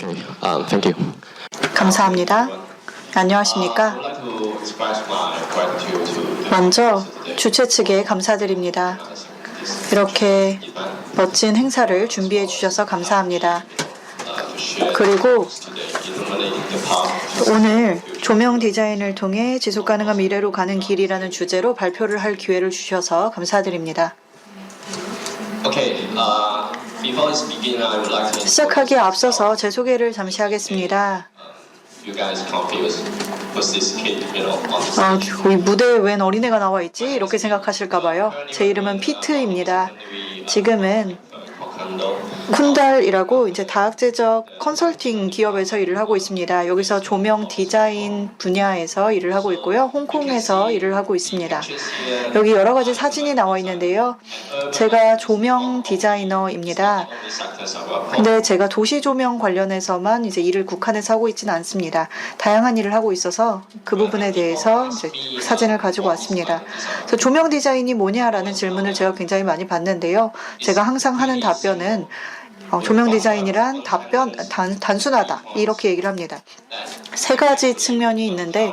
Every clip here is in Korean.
Okay. Thank you. 감사합니다. 안녕하십니까? 먼저 주최 측에 감사드립니다. 이렇게 멋진 행사를 준비해 주셔서 감사합니다. 그리고 오늘 조명 디자인을 통해 지속가능한 미래로 가는 길이라는 주제로 발표를 할 기회를 주셔서 감사드립니다. 시작하기에 앞서서 제 소개를 잠시 하겠습니다. 이 무대에 웬 어린애가 나와 있지? 이렇게 생각하실까봐요. 제 이름은 피트입니다. 지금은 쿤달이라고 이제 다학제적 컨설팅 기업에서 일을 하고 있습니다. 여기서 조명 디자인 분야에서 일을 하고 있고요. 홍콩에서 일을 하고 있습니다. 여기 여러 가지 사진이 나와 있는데요. 제가 조명 디자이너입니다. 근데 제가 도시 조명 관련해서만 이제 일을 국한해서 하고 있지는 않습니다. 다양한 일을 하고 있어서 그 부분에 대해서 이제 사진을 가지고 왔습니다. 그래서 조명 디자인이 뭐냐라는 질문을 제가 굉장히 많이 받는데요. 제가 항상 하는 답변은 조명 디자인이란 단순하다 이렇게 얘기를 합니다. 세 가지 측면이 있는데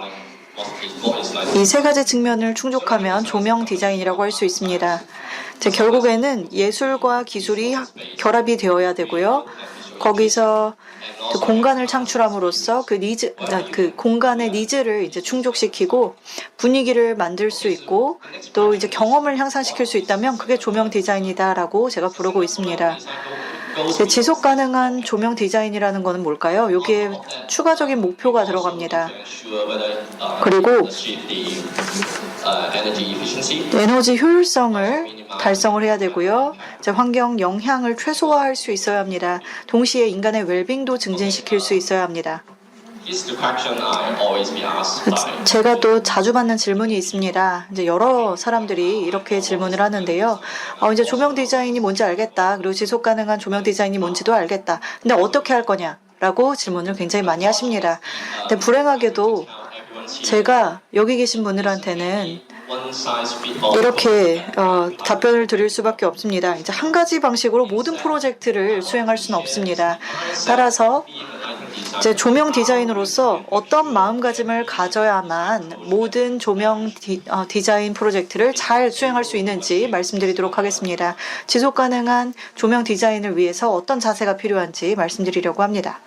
이 세 가지 측면을 충족하면 조명 디자인이라고 할 수 있습니다. 결국에는 예술과 기술이 결합이 되어야 되고요. 거기서 그 공간을 창출함으로써 그 공간의 니즈를 이제 충족시키고 분위기를 만들 수 있고 또 이제 경험을 향상시킬 수 있다면 그게 조명 디자인이다라고 제가 부르고 있습니다. 지속 가능한 조명 디자인이라는 것은 뭘까요? 여기에 추가적인 목표가 들어갑니다. 그리고 에너지 효율성을 달성을 해야 되고요. 환경 영향을 최소화할 수 있어야 합니다. 동시에 인간의 웰빙도 증진시킬 수 있어야 합니다. 제가 또 자주 받는 질문이 있습니다. 이제 여러 사람들이 이렇게 질문을 하는데요. 이제 조명 디자인이 뭔지 알겠다. 그리고 지속 가능한 조명 디자인이 뭔지도 알겠다. 근데 어떻게 할 거냐? 라고 질문을 굉장히 많이 하십니다. 근데 불행하게도 제가 여기 계신 분들한테는 이렇게 답변을 드릴 수밖에 없습니다. 이제 한 가지 방식으로 모든 프로젝트를 수행할 수는 없습니다. 따라서 이제 조명 디자이너로서 어떤 마음가짐을 가져야만 모든 조명 디자인 프로젝트를 잘 수행할 수 있는지 말씀드리도록 하겠습니다. 지속 가능한 조명 디자인을 위해서 어떤 자세가 필요한지 말씀드리려고 합니다.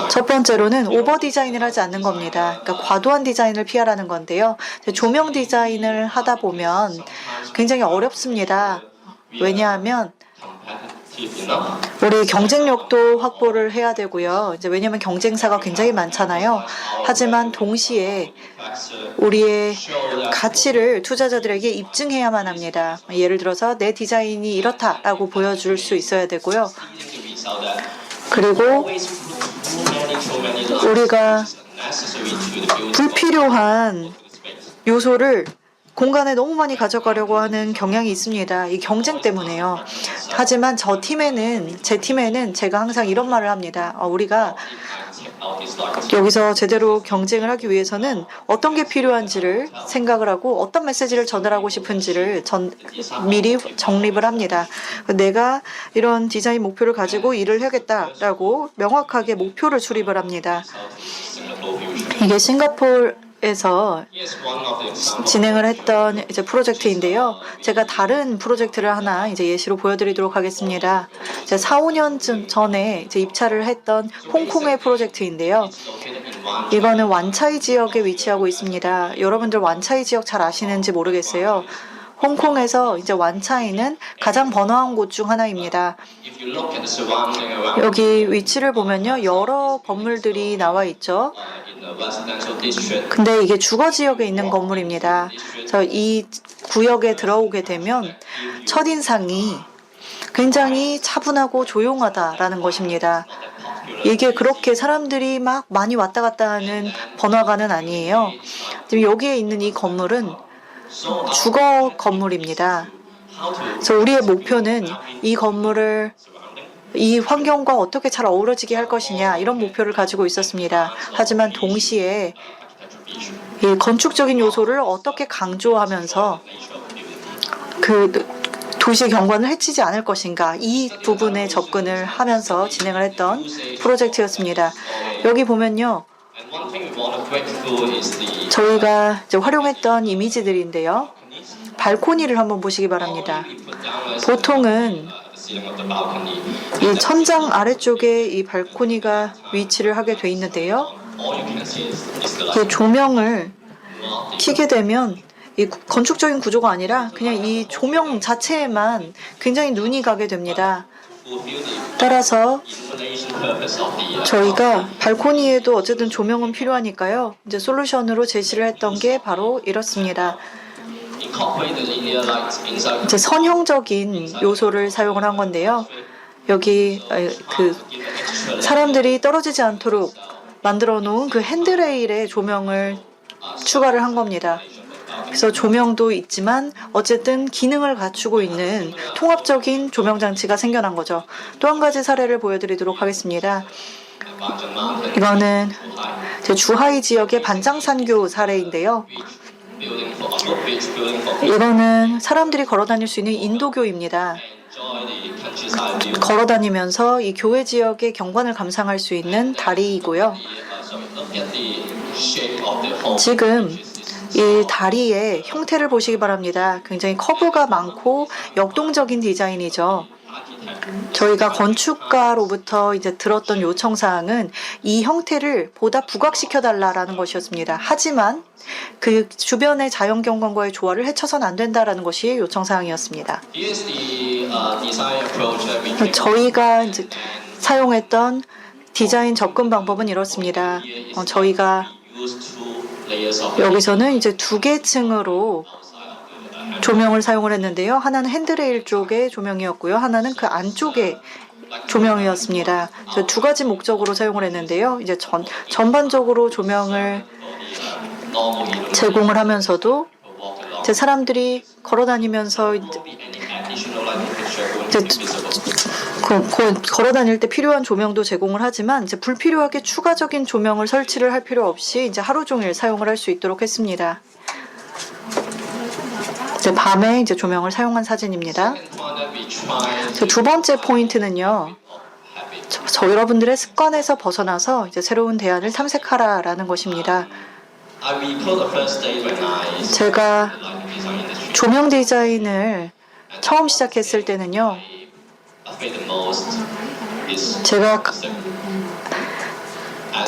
첫 번째로는 오버 디자인을 하지 않는 겁니다. 그러니까 과도한 디자인을 피하라는 건데요. 조명 디자인을 하다 보면 굉장히 어렵습니다. 왜냐하면 우리 경쟁력도 확보를 해야 되고요. 이제 왜냐하면 경쟁사가 굉장히 많잖아요. 하지만 동시에 우리의 가치를 투자자들에게 입증해야만 합니다. 예를 들어서 내 디자인이 이렇다라고 보여줄 수 있어야 되고요. 그리고 우리가 불필요한 요소를 공간에 너무 많이 가져가려고 하는 경향이 있습니다. 이 경쟁 때문에요. 하지만 제 팀에는 제가 항상 이런 말을 합니다. 우리가 여기서 제대로 경쟁을 하기 위해서는 어떤 게 필요한지를 생각을 하고 어떤 메시지를 전달하고 싶은지를 미리 정립을 합니다. 내가 이런 디자인 목표를 가지고 일을 해야겠다라고 명확하게 목표를 수립을 합니다. 이게 싱가포르에서 진행을 했던 이제 프로젝트인데요. 제가 다른 프로젝트를 하나 이제 예시로 보여드리도록 하겠습니다. 제가 4, 5년 전에 이제 입찰을 했던 홍콩의 프로젝트인데요. 이거는 완차이 지역에 위치하고 있습니다. 여러분들 완차이 지역 잘 아시는지 모르겠어요. 홍콩에서 이제 완차이는 가장 번화한 곳 중 하나입니다. 여기 위치를 보면요, 여러 건물들이 나와 있죠. 근데 이게 주거 지역에 있는 건물입니다. 그래서 이 구역에 들어오게 되면 첫인상이 굉장히 차분하고 조용하다라는 것입니다. 이게 그렇게 사람들이 막 많이 왔다 갔다 하는 번화가는 아니에요. 지금 여기에 있는 이 건물은 주거 건물입니다. 그래서 우리의 목표는 이 건물을 이 환경과 어떻게 잘 어우러지게 할 것이냐 이런 목표를 가지고 있었습니다. 하지만 동시에 이 건축적인 요소를 어떻게 강조하면서 그 도시 경관을 해치지 않을 것인가, 이 부분에 접근을 하면서 진행을 했던 프로젝트였습니다. 여기 보면요, 저희가 이제 활용했던 이미지들인데요. 발코니를 한번 보시기 바랍니다. 보통은 이 천장 아래쪽에 이 발코니가 위치를 하게 돼 있는데요. 이 조명을 켜게 되면 이 건축적인 구조가 아니라 그냥 이 조명 자체에만 굉장히 눈이 가게 됩니다. 따라서 저희가 발코니에도 어쨌든 조명은 필요하니까요. 이제 솔루션으로 제시를 했던 게 바로 이렇습니다. 이제 선형적인 요소를 사용을 한 건데요. 여기 그 사람들이 떨어지지 않도록 만들어 놓은 그 핸드레일에 조명을 추가를 한 겁니다. 그래서 조명도 있지만 어쨌든 기능을 갖추고 있는 통합적인 조명 장치가 생겨난 거죠. 또 한 가지 사례를 보여드리도록 하겠습니다. 이거는 주하이 지역의 반장산교 사례인데요. 이거는 사람들이 걸어 다닐 수 있는 인도교입니다. 걸어 다니면서 이 교회 지역의 경관을 감상할 수 있는 다리이고요. 지금 이 다리의 형태를 보시기 바랍니다. 굉장히 커브가 많고 역동적인 디자인이죠. 저희가 건축가로부터 이제 들었던 요청사항은 이 형태를 보다 부각시켜 달라라는 것이었습니다. 하지만 그 주변의 자연경관과의 조화를 해쳐서는 안 된다라는 것이 요청사항이었습니다. 저희가 이제 사용했던 디자인 접근 방법은 이렇습니다. 저희가 여기서는 이제 2개 층으로 조명을 사용을 했는데요. 하나는 핸드레일 쪽의 조명이었고요. 하나는 그 안쪽의 조명이었습니다. 2가지 목적으로 사용을 했는데요. 이제 전반적으로 조명을 제공을 하면서도 이제 사람들이 걸어 다니면서 걸어 다닐 때 필요한 조명도 제공을 하지만 이제 불필요하게 추가적인 조명을 설치를 할 필요 없이 이제 하루 종일 사용을 할 수 있도록 했습니다. 이제 밤에 이제 조명을 사용한 사진입니다. 2번째 포인트는요. 저 여러분들의 습관에서 벗어나서 이제 새로운 대안을 탐색하라라는 것입니다. 제가 조명 디자인을 처음 시작했을 때는요. 제가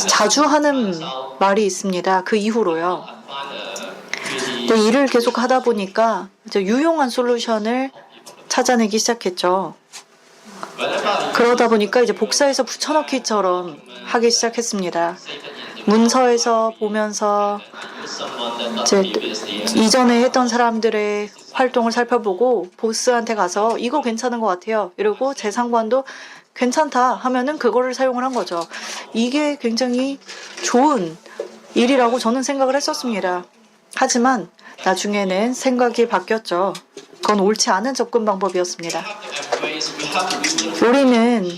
자주 하는 말이 있습니다. 그 이후로요. 근데 일을 계속 하다 보니까 이제 유용한 솔루션을 찾아내기 시작했죠. 그러다 보니까 이제 복사해서 붙여넣기처럼 하기 시작했습니다. 문서에서 보면서 이제 이전에 했던 사람들의 활동을 살펴보고 보스한테 가서 이거 괜찮은 것 같아요. 이러고 제 상관도 괜찮다 하면은 그거를 사용을 한 거죠. 이게 굉장히 좋은 일이라고 저는 생각을 했었습니다. 하지만 나중에는 생각이 바뀌었죠. 그건 옳지 않은 접근 방법이었습니다. 우리는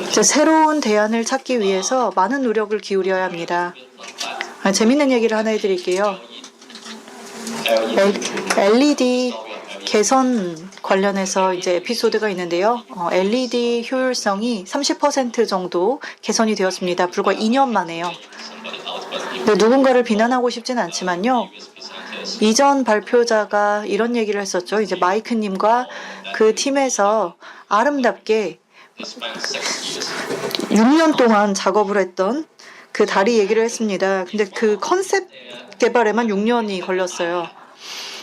이제 새로운 대안을 찾기 위해서 많은 노력을 기울여야 합니다. 재밌는 얘기를 하나 해드릴게요. LED 개선 관련해서 이제 에피소드가 있는데요. LED 효율성이 30% 정도 개선이 되었습니다. 불과 2년 만에요. 근데 누군가를 비난하고 싶진 않지만요. 이전 발표자가 이런 얘기를 했었죠. 이제 마이크님과 그 팀에서 아름답게 6년 동안 작업을 했던 그 다리 얘기를 했습니다. 근데 그 컨셉 개발에만 6년이 걸렸어요.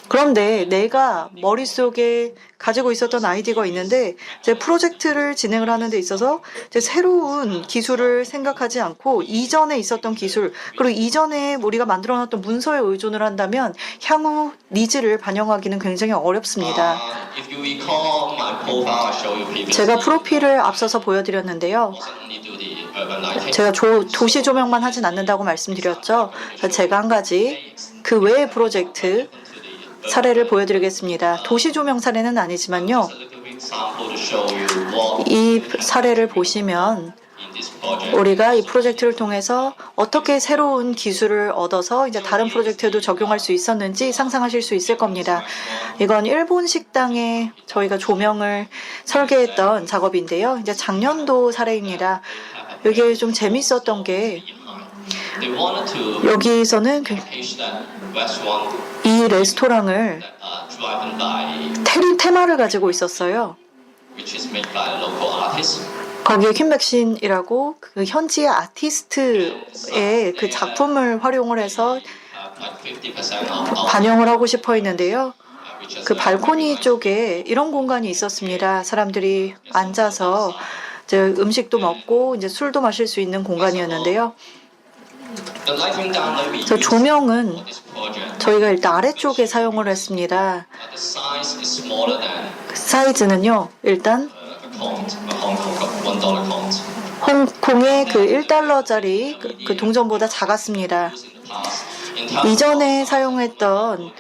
그런데 내가 머릿속에 가지고 있었던 아이디어가 있는데 이제 프로젝트를 진행을 하는 데 있어서 이제 새로운 기술을 생각하지 않고 이전에 있었던 기술 그리고 이전에 우리가 만들어놨던 문서에 의존을 한다면 향후 니즈를 반영하기는 굉장히 어렵습니다. 제가 프로필을 앞서서 보여드렸는데요. 제가 도시 조명만 하진 않는다고 말씀드렸죠. 제가 한 가지 그 외의 프로젝트 사례를 보여드리겠습니다. 도시 조명 사례는 아니지만요. 이 사례를 보시면 우리가 이 프로젝트를 통해서 어떻게 새로운 기술을 얻어서 이제 다른 프로젝트에도 적용할 수 있었는지 상상하실 수 있을 겁니다. 이건 일본 식당에 저희가 조명을 설계했던 작업인데요. 이제 작년도 사례입니다. 이게 좀 재밌었던 게 여기서는 이 레스토랑을 테마를 가지고 있었어요. 거기에 퀸백신이라고 그 현지의 아티스트의 그 작품을 활용을 해서 반영을 하고 싶어 했는데요. 그 발코니 쪽에 이런 공간이 있었습니다. 사람들이 앉아서 이제 음식도 먹고 이제 술도 마실 수 있는 공간이었는데요. 저 조명은 저희가 일단 아래쪽에 사용을 했습니다. 사이즈는요, 일단 홍콩의 그 1달러짜리 그 동전보다 작았습니다. 이전에 사용했던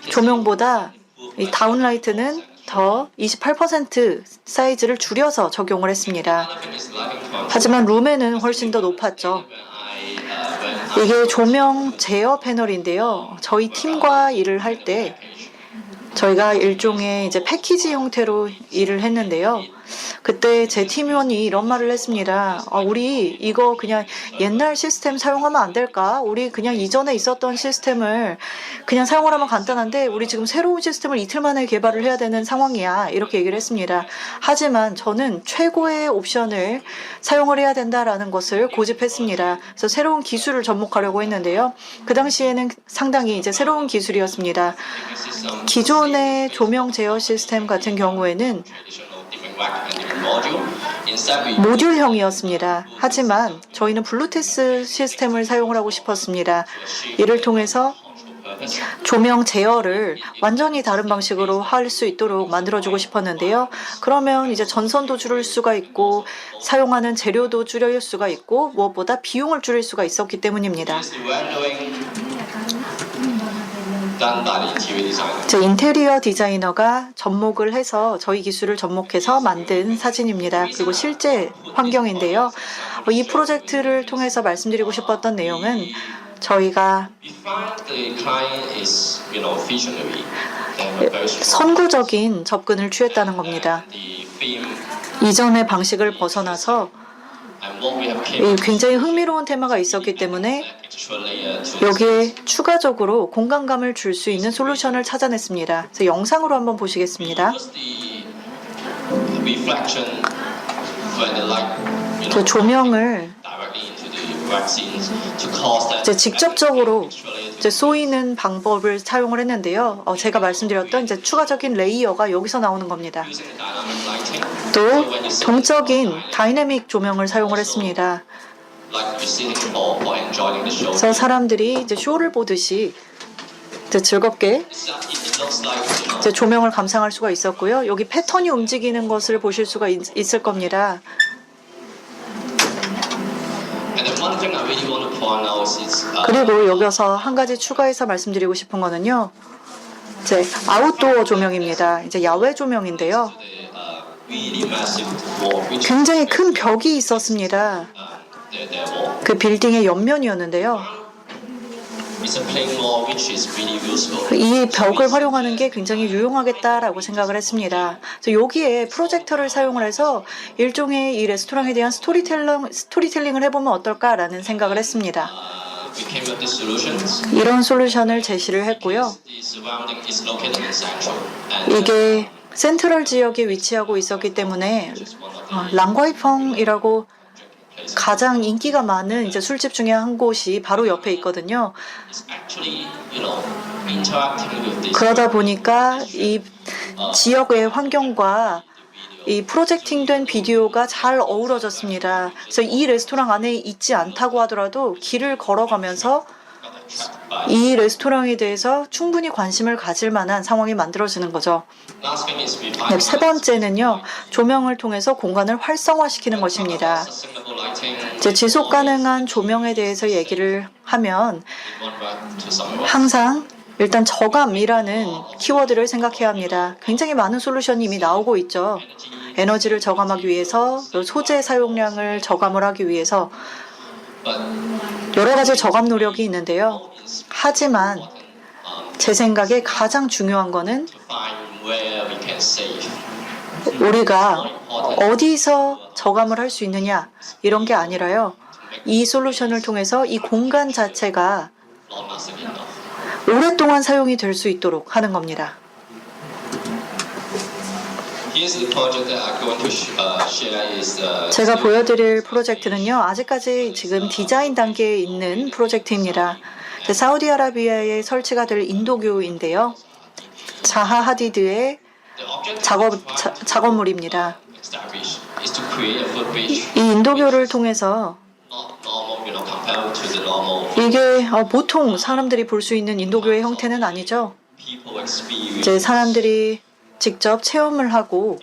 조명보다 이 다운라이트는 더 28% 사이즈를 줄여서 적용을 했습니다. 하지만 룸에는 훨씬 더 높았죠. 이게 조명 제어 패널인데요. 저희 팀과 일을 할 때 저희가 일종의 이제 패키지 형태로 일을 했는데요. 그때 제 팀원이 이런 말을 했습니다. 우리 이거 그냥 옛날 시스템 사용하면 안 될까? 우리 그냥 이전에 있었던 시스템을 그냥 사용을 하면 간단한데 우리 지금 새로운 시스템을 이틀 만에 개발을 해야 되는 상황이야. 이렇게 얘기를 했습니다. 하지만 저는 최고의 옵션을 사용을 해야 된다라는 것을 고집했습니다. 그래서 새로운 기술을 접목하려고 했는데요. 그 당시에는 상당히 이제 새로운 기술이었습니다. 기존의 조명 제어 시스템 같은 경우에는 모듈형이었습니다. 하지만 저희는 블루투스 시스템을 사용을 하고 싶었습니다. 이를 통해서 조명 제어를 완전히 다른 방식으로 할 수 있도록 만들어주고 싶었는데요. 그러면 이제 전선도 줄일 수가 있고 사용하는 재료도 줄일 수가 있고 무엇보다 비용을 줄일 수가 있었기 때문입니다. 제 인테리어 디자이너가 접목을 해서 저희 기술을 접목해서 만든 사진입니다. 그리고 실제 환경인데요. 이 프로젝트를 통해서 말씀드리고 싶었던 내용은 저희가 선구적인 접근을 취했다는 겁니다. 이전의 방식을 벗어나서 굉장히 흥미로운 테마가 있었기 때문에 여기에 추가적으로 공간감을 줄 수 있는 솔루션을 찾아냈습니다. 그래서 영상으로 한번 보시겠습니다. 저 조명을 이제 직접적으로 이제 쏘이는 방법을 사용을 했는데요. 제가 말씀드렸던 이제 추가적인 레이어가 여기서 나오는 겁니다. 또 동적인 다이내믹 조명을 사용을 했습니다. 그래서 사람들이 이제 쇼를 보듯이 이제 즐겁게 이제 조명을 감상할 수가 있었고요. 여기 패턴이 움직이는 것을 보실 수가 있을 겁니다. 그리고 여기서 한 가지 추가해서 말씀드리고 싶은 거는요. 이제 아웃도어 조명입니다. 이제 야외 조명인데요. 굉장히 큰 벽이 있었습니다. 그 빌딩의 옆면이었는데요. 이 벽을 활용하는 게 굉장히 유용하겠다라고 생각을 했습니다. 그래서 여기에 프로젝터를 사용을 해서 일종의 이 레스토랑에 대한 스토리텔링을 해보면 어떨까라는 생각을 했습니다. 이런 솔루션을 제시를 했고요. 이게 센트럴 지역에 위치하고 있었기 때문에 랑과이펑이라고 가장 인기가 많은 이제 술집 중에 한 곳이 바로 옆에 있거든요. 그러다 보니까 이 지역의 환경과 이 프로젝팅된 비디오가 잘 어우러졌습니다. 그래서 이 레스토랑 안에 있지 않다고 하더라도 길을 걸어가면서 이 레스토랑에 대해서 충분히 관심을 가질 만한 상황이 만들어지는 거죠. 네, 세 번째는요, 조명을 통해서 공간을 활성화시키는 것입니다. 이제 지속 가능한 조명에 대해서 얘기를 하면 항상 일단 저감이라는 키워드를 생각해야 합니다. 굉장히 많은 솔루션이 이미 나오고 있죠. 에너지를 저감하기 위해서, 소재 사용량을 저감을 하기 위해서 여러 가지 저감 노력이 있는데요. 하지만 제 생각에 가장 중요한 거는 우리가 어디서 저감을 할 수 있느냐 이런 게 아니라요. 이 솔루션을 통해서 이 공간 자체가 오랫동안 사용이 될 수 있도록 하는 겁니다. 제가 보여드릴 프로젝트는요. 아직까지 지금 디자인 단계에 있는 프로젝트입니다. 사우디아라비아에 설치가 될 인도교인데요. 자하 하디드의 작업물입니다. 이 인도교를 통해서 이게 보통 사람들이 볼 수 있는 인도교의 형태는 아니죠. 이제 사람들이 직접 체험을 하고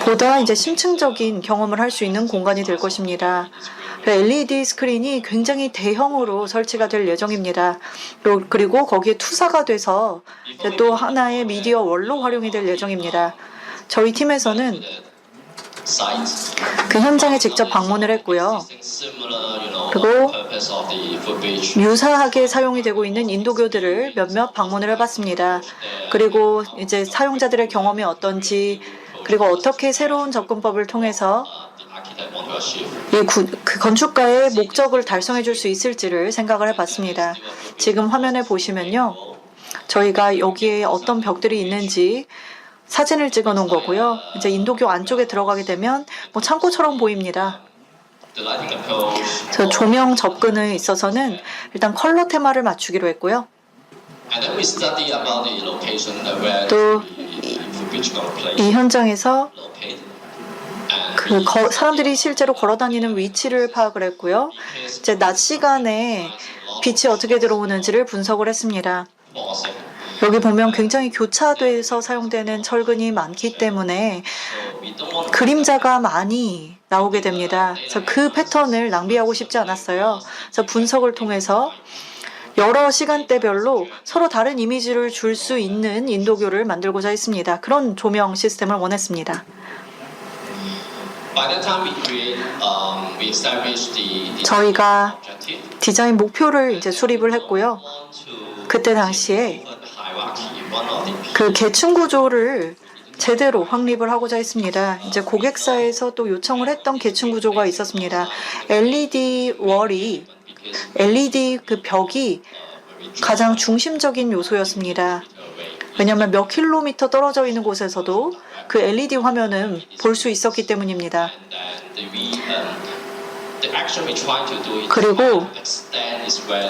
보다 이제 심층적인 경험을 할 수 있는 공간이 될 것입니다. LED 스크린이 굉장히 대형으로 설치가 될 예정입니다. 그리고 거기에 투사가 돼서 또 하나의 미디어 월로 활용이 될 예정입니다. 저희 팀에서는 그 현장에 직접 방문을 했고요. 그리고 유사하게 사용이 되고 있는 인도교들을 몇몇 방문을 해봤습니다. 그리고 이제 사용자들의 경험이 어떤지, 그리고 어떻게 새로운 접근법을 통해서 그 건축가의 목적을 달성해 줄 수 있을지를 생각을 해봤습니다. 지금 화면에 보시면요. 저희가 여기에 어떤 벽들이 있는지 사진을 찍어 놓은 거고요. 이제 인도교 안쪽에 들어가게 되면 뭐 창고처럼 보입니다. 저 조명 접근에 있어서는 일단 컬러 테마를 맞추기로 했고요. 또 이 현장에서 사람들이 실제로 걸어다니는 위치를 파악을 했고요. 이제 낮 시간에 빛이 어떻게 들어오는지를 분석을 했습니다. 여기 보면 굉장히 교차돼서 사용되는 철근이 많기 때문에 그림자가 많이 나오게 됩니다. 그래서 그 패턴을 낭비하고 싶지 않았어요. 그래서 분석을 통해서 여러 시간대별로 서로 다른 이미지를 줄 수 있는 인도교를 만들고자 했습니다. 그런 조명 시스템을 원했습니다. 저희가 디자인 목표를 이제 수립을 했고요. 그때 당시에 그 계층 구조를 제대로 확립을 하고자 했습니다. 이제 고객사에서 또 요청을 했던 계층 구조가 있었습니다. LED 그 벽이 가장 중심적인 요소였습니다. 왜냐하면 몇 킬로미터 떨어져 있는 곳에서도 그 LED 화면은 볼 수 있었기 때문입니다. 그리고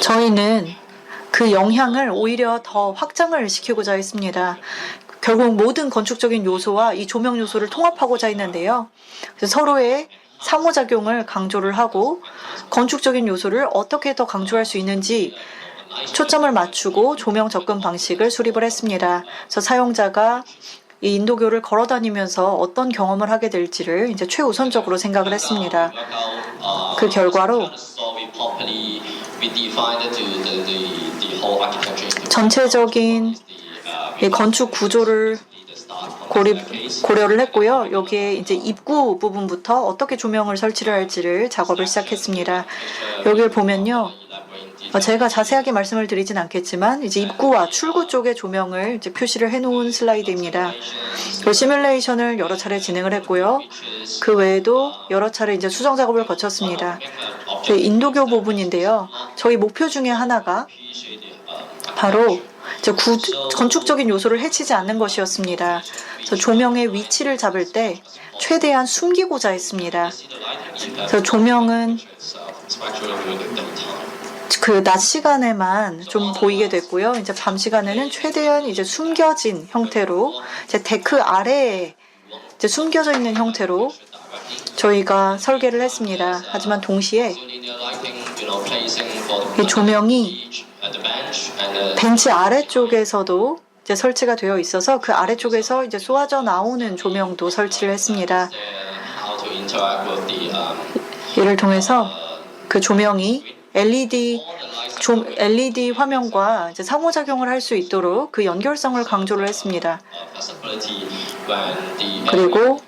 저희는 그 영향을 오히려 더 확장을 시키고자 했습니다. 결국 모든 건축적인 요소와 이 조명 요소를 통합하고자 했는데요. 그래서 서로의 상호작용을 강조를 하고 건축적인 요소를 어떻게 더 강조할 수 있는지 초점을 맞추고 조명 접근 방식을 수립을 했습니다. 그래서 사용자가 이 인도교를 걸어다니면서 어떤 경험을 하게 될지를 이제 최우선적으로 생각을 했습니다. 그 결과로 전체적인 이 건축 구조를 고려를 했고요. 여기에 이제 입구 부분부터 어떻게 조명을 설치를 할지를 작업을 시작했습니다. 여기를 보면요. 제가 자세하게 말씀을 드리진 않겠지만 이제 입구와 출구 쪽에 조명을 이제 표시를 해놓은 슬라이드입니다. 그 시뮬레이션을 여러 차례 진행을 했고요. 그 외에도 여러 차례 이제 수정 작업을 거쳤습니다. 인도교 부분인데요. 저희 목표 중에 하나가 바로 이제 건축적인 요소를 해치지 않는 것이었습니다. 그래서 조명의 위치를 잡을 때 최대한 숨기고자 했습니다. 그래서 조명은 그 낮 시간에만 좀 보이게 됐고요. 이제 밤 시간에는 최대한 이제 숨겨진 형태로 이제 데크 아래에 이제 숨겨져 있는 형태로 저희가 설계를 했습니다. 하지만 동시에 이 조명이 벤치 아래쪽에서도 이제 설치가 되어 있어서 그 아래쪽에서 이제 쏘아져 나오는 조명도 설치를 했습니다. 이를 통해서 그 조명이 LED 화면과 이제 상호작용을 할 수 있도록 그 연결성을 강조를 했습니다. 그리고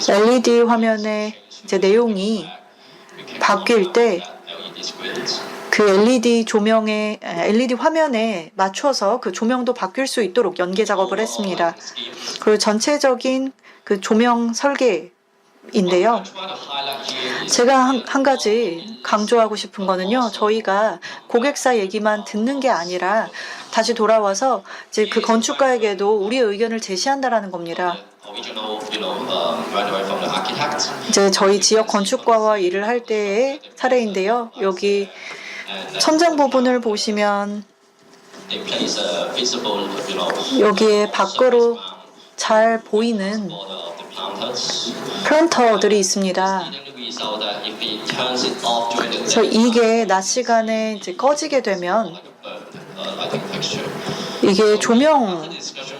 LED 화면의 이제 내용이 바뀔 때 그 LED 화면에 맞춰서 그 조명도 바뀔 수 있도록 연계 작업을 했습니다. 그리고 전체적인 그 조명 설계인데요. 제가 한 가지 강조하고 싶은 거는요. 저희가 고객사 얘기만 듣는 게 아니라 다시 돌아와서 이제 그 건축가에게도 우리의 의견을 제시한다라는 겁니다. 이제 저희 지역 건축과와 일을 할 때의 사례인데요. 여기 천장 부분을 보시면 여기에 밖으로 잘 보이는 플랜터들이 있습니다. 그래서 이게 낮 시간에 이제 꺼지게 되면 이게 조명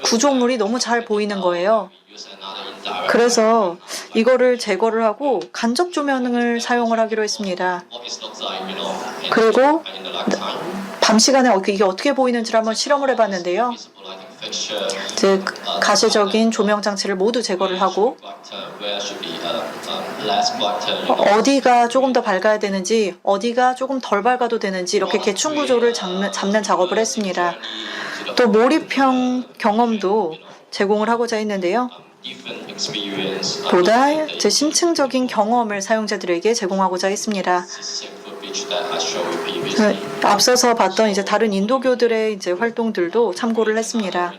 구조물이 너무 잘 보이는 거예요. 그래서 이거를 제거를 하고 간접 조명을 사용을 하기로 했습니다. 그리고 밤 시간에 이게 어떻게 보이는지를 한번 실험을 해봤는데요. 즉 가시적인 조명 장치를 모두 제거를 하고 어디가 조금 더 밝아야 되는지 어디가 조금 덜 밝아도 되는지 이렇게 계층 구조를 잡는 작업을 했습니다. 또 몰입형 경험도 제공을 하고자 했는데요. 보다 제 심층적인 경험을 사용자들에게 제공하고자 했습니다. 앞서서 봤던 이제 다른 인도교들의 이제 활동들도 참고를 했습니다.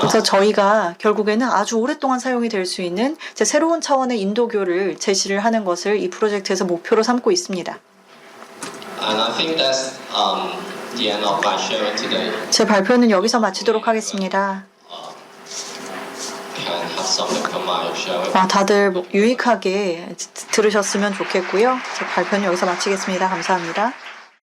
그래서 저희가 결국에는 아주 오랫동안 사용이 될 수 있는 이제 새로운 차원의 인도교를 제시를 하는 것을 이 프로젝트에서 목표로 삼고 있습니다. 제 발표는 여기서 마치도록 하겠습니다. 다들 유익하게 들으셨으면 좋겠고요. 제 발표는 여기서 마치겠습니다. 감사합니다.